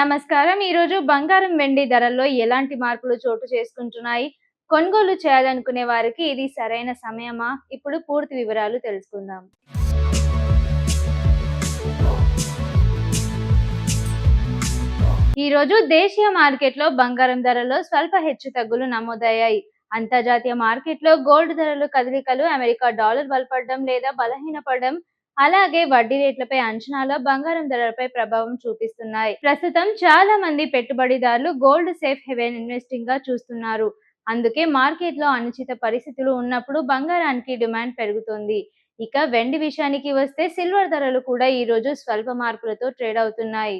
నమస్కారం. ఈరోజు బంగారం, వెండి ధరల్లో ఎలాంటి మార్పులు చోటు చేసుకుంటున్నాయి? కొనుగోలు చేయాలనుకునే వారికి ఇది సరైన సమయమా? ఇప్పుడు పూర్తి వివరాలు తెలుసుకుందాం. ఈరోజు దేశీయ మార్కెట్లో బంగారం ధరల్లో స్వల్ప హెచ్చుతగ్గులు నమోదయ్యాయి. అంతర్జాతీయ మార్కెట్లో గోల్డ్ ధరలు కదలికలు, అమెరికా డాలర్ బలపడడం లేదా బలహీనపడడం, అలాగే వడ్డీ రేట్లపై అంచనాలు బంగారం ధరలపై ప్రభావం చూపిస్తున్నాయి. ప్రస్తుతం చాలా మంది పెట్టుబడిదారులు గోల్డ్ సేఫ్ హెవెన్ ఇన్వెస్టింగ్ గా చూస్తున్నారు. అందుకే మార్కెట్లో అనిశ్చిత పరిస్థితులు ఉన్నప్పుడు బంగారానికి డిమాండ్ పెరుగుతుంది. ఇక వెండి విషయానికి వస్తే సిల్వర్ ధరలు కూడా ఈ రోజు స్వల్ప మార్పులతో ట్రేడ్ అవుతున్నాయి.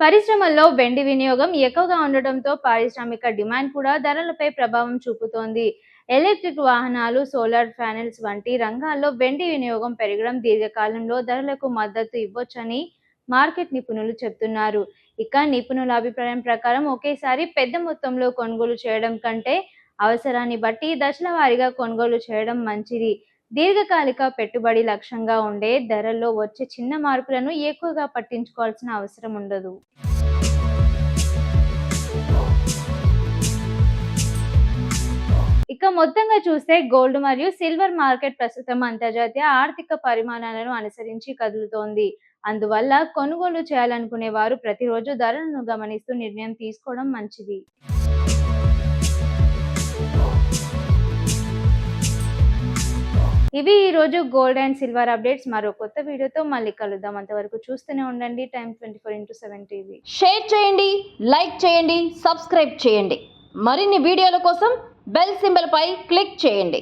పరిశ్రమల్లో వెండి వినియోగం ఎక్కువగా ఉండటంతో పారిశ్రామిక డిమాండ్ కూడా ధరలపై ప్రభావం చూపుతోంది. ఎలక్ట్రిక్ వాహనాలు, సోలార్ ప్యానెల్స్ వంటి రంగాల్లో వెండి వినియోగం పెరగడం దీర్ఘకాలంలో ధరలకు మద్దతు ఇవ్వొచ్చని మార్కెట్ నిపుణులు చెబుతున్నారు. ఇక నిపుణుల అభిప్రాయం ప్రకారం ఒకేసారి పెద్ద మొత్తంలో కొనుగోలు చేయడం కంటే అవసరాన్ని బట్టి దశల వారీగా కొనుగోలు చేయడం మంచిది. దీర్ఘకాలిక పెట్టుబడి లక్ష్యంగా ఉండే ధరల్లో వచ్చే చిన్న మార్పులను ఎక్కువగా పట్టించుకోవాల్సిన అవసరం ఉండదు. ఇక మొత్తంగా చూస్తే గోల్డ్ మరియు సిల్వర్ మార్కెట్ ప్రస్తుతం అంతర్జాతీయ ఆర్థిక పరిమాణాలను అనుసరించి కదులుతోంది. అందువల్ల కొనుగోలు చేయాలనుకునే వారు ప్రతిరోజు ధరలను గమనిస్తూ నిర్ణయం తీసుకోవడం మంచిది. ఇవి ఈ రోజు గోల్డ్ అండ్ సిల్వర్ అప్డేట్స్. మరో కొత్త వీడియోతో మళ్ళీ కలుద్దాం. అంతవరకు చూస్తూనే ఉండండి టైమ్ 24x7 టీవీ. షేర్ చేయండి, లైక్ చేయండి, సబ్స్క్రైబ్ చేయండి. మరిన్ని వీడియోల కోసం బెల్ సింబల్ పై క్లిక్ చేయండి.